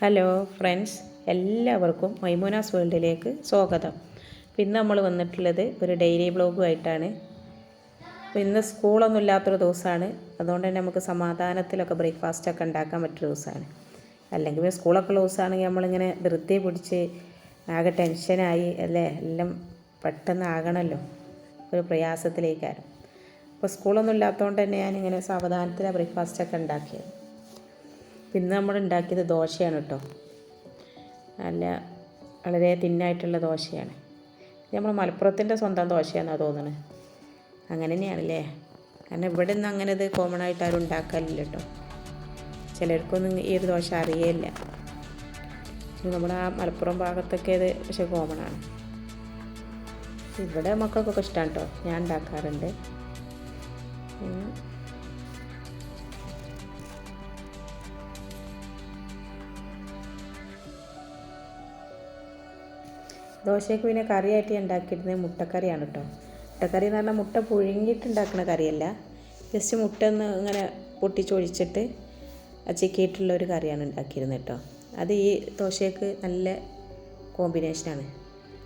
Hello friends, എല്ലാവർക്കും മൈമൂനാസ് വേൾഡിലേക്ക് സ്വാഗതം. ഇന്ന് നമ്മൾ വന്നിട്ടുള്ളത് ഒരു ഡെയിലി വ്ളോഗുമായിട്ടാണ്. ഇന്ന് സ്കൂളൊന്നും ഇല്ലാത്തൊരു ദിവസമാണ്. അതുകൊണ്ട് തന്നെ നമുക്ക് സമാധാനത്തിലൊക്കെ ബ്രേക്ക്ഫാസ്റ്റൊക്കെ ഉണ്ടാക്കാൻ പറ്റിയ ദിവസമാണ്. അല്ലെങ്കിൽ സ്കൂളൊക്കെ ഉള്ള ദിവസമാണെങ്കിൽ നമ്മളിങ്ങനെ ധൃതി പിടിച്ച് ആകെ ടെൻഷനായി അല്ലേ, എല്ലാം പെട്ടെന്ന് ആകണമല്ലോ, ഒരു പ്രയാസത്തിലേക്കാണ്. അപ്പോൾ സ്കൂളൊന്നും ഇല്ലാത്തതുകൊണ്ട് തന്നെ ഞാനിങ്ങനെ സാവധാനത്തിലാണ് ബ്രേക്ക്ഫാസ്റ്റൊക്കെ ഉണ്ടാക്കിയത്. ഇന്ന് നമ്മൾ ഉണ്ടാക്കിയത് ദോശയാണ് കേട്ടോ. വളരെ തിന്നായിട്ടുള്ള ദോശയാണ്. നമ്മൾ മലപ്പുറത്തിൻ്റെ സ്വന്തം ദോശയാണെന്നാണ് തോന്നുന്നത്. അങ്ങനെ തന്നെയാണല്ലേ, കാരണം ഇവിടെ നിന്ന് അങ്ങനെ ഇത് കോമൺ ആയിട്ട് ആരും ഉണ്ടാക്കാറില്ല കേട്ടോ. ചിലർക്കൊന്നും ഈ ഒരു ദോശ അറിയില്ല. നമ്മുടെ ആ മലപ്പുറം ഭാഗത്തൊക്കെ ഇത് പക്ഷേ കോമണാണ്. ഇവിടെ മക്കൾക്കൊക്കെ ഇഷ്ടമാണ് കേട്ടോ, ഞാൻ ഉണ്ടാക്കാറുണ്ട്. ദോശയ്ക്ക് പിന്നെ കറിയായിട്ട് ഉണ്ടാക്കിയിരുന്നത് മുട്ടക്കറിയാണ് കേട്ടോ. മുട്ടക്കറി എന്ന് പറഞ്ഞാൽ മുട്ട പുഴുങ്ങിയിട്ട് ഉണ്ടാക്കുന്ന കറിയല്ല, ജസ്റ്റ് മുട്ട ഒന്ന് ഇങ്ങനെ പൊട്ടിച്ചൊഴിച്ചിട്ട് ചിക്കിയിട്ടുള്ളൊരു കറിയാണ് ഉണ്ടാക്കിയിരുന്നത് കേട്ടോ. അത് ഈ ദോശയ്ക്ക് നല്ല കോമ്പിനേഷനാണ്,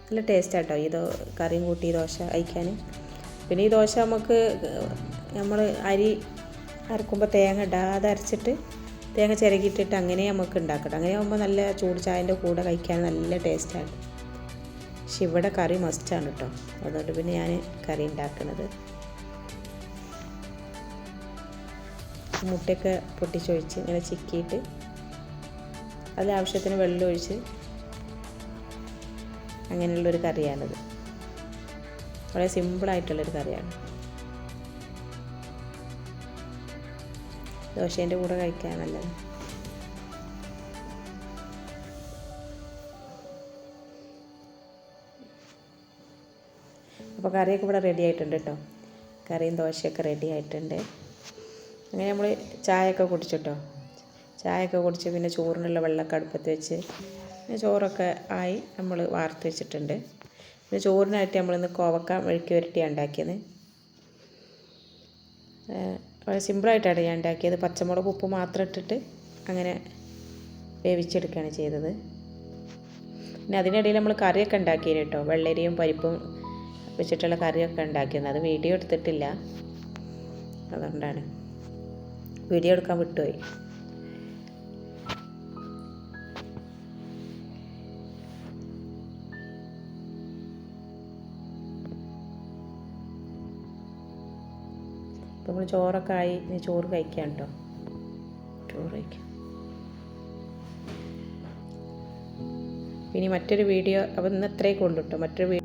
നല്ല ടേസ്റ്റാണ് കേട്ടോ ഈ കറിയും കൂട്ടി ദോശ കഴിക്കാൻ. പിന്നെ ഈ ദോശ നമുക്ക് നമ്മൾ അരി അരക്കുമ്പോൾ തേങ്ങ ഇടാതെ അരച്ചിട്ട് തേങ്ങ ചിരകിയിട്ടിട്ട് അങ്ങനെ നമുക്ക് ഉണ്ടാക്കട്ടെ. അങ്ങനെ ആകുമ്പോൾ നല്ല ചൂട് ചായൻ്റെ കൂടെ കഴിക്കാൻ നല്ല ടേസ്റ്റാണ്. പക്ഷെ ഇവിടെ കറി മസ്റ്റാണ് കേട്ടോ, അതുകൊണ്ട് പിന്നെ ഞാൻ കറി ഉണ്ടാക്കുന്നത്. മുട്ടയൊക്കെ പൊട്ടിച്ചൊഴിച്ച് ഇങ്ങനെ ചിക്കിയിട്ട് അതിൽ ആവശ്യത്തിന് വെള്ളം ഒഴിച്ച് അങ്ങനെയുള്ളൊരു കറിയാണിത്. വളരെ സിമ്പിളായിട്ടുള്ളൊരു കറിയാണ്. ദോശേൻ്റെ കൂടെ കഴിക്കാൻ നല്ലത്. അപ്പോൾ കറിയൊക്കെ ഇവിടെ റെഡി ആയിട്ടുണ്ട് കേട്ടോ. കറിയും ദോശയൊക്കെ റെഡി ആയിട്ടുണ്ട്. അങ്ങനെ നമ്മൾ ചായയൊക്കെ കുടിച്ചിട്ടോ. ചായയൊക്കെ കുടിച്ച് പിന്നെ ചോറിനുള്ള വെള്ളമൊക്കെ അടുപ്പത്ത് വെച്ച് ചോറൊക്കെ ആയി നമ്മൾ വാർത്ത് വെച്ചിട്ടുണ്ട്. പിന്നെ ചോറിനായിട്ട് നമ്മളിന്ന് കോവക്ക മെഴുക്ക് പുരട്ടിയാണ് ഉണ്ടാക്കിയത്. വളരെ സിമ്പിളായിട്ടാണ് ഞാൻ ഉണ്ടാക്കിയത്. പച്ചമുളക് ഉപ്പ് മാത്രം ഇട്ടിട്ട് അങ്ങനെ വേവിച്ചെടുക്കുകയാണ് ചെയ്തത്. പിന്നെ അതിനിടയിൽ നമ്മൾ കറിയൊക്കെ ഉണ്ടാക്കിയത് കേട്ടോ, വെള്ളരിയും പരിപ്പും വെച്ചിട്ടുള്ള കറിയൊക്കെ ഉണ്ടാക്കിയത്. അത് വീഡിയോ എടുത്തിട്ടില്ല, അതുകൊണ്ടാണ് വീഡിയോ എടുക്കാൻ വിട്ടുപോയി. അപ്പോൾ നമ്മൾ ചോറൊക്കെ ആയി, ഇനി ചോറ് കഴിക്കാം കേട്ടോ. ചോറ് കഴിക്കാം. ഇനി മറ്റൊരു വീഡിയോ, അപ്പോൾ ഇന്ന് ഇത്രയൊക്കെ ഉള്ളൂ കേട്ടോ. മറ്റൊരു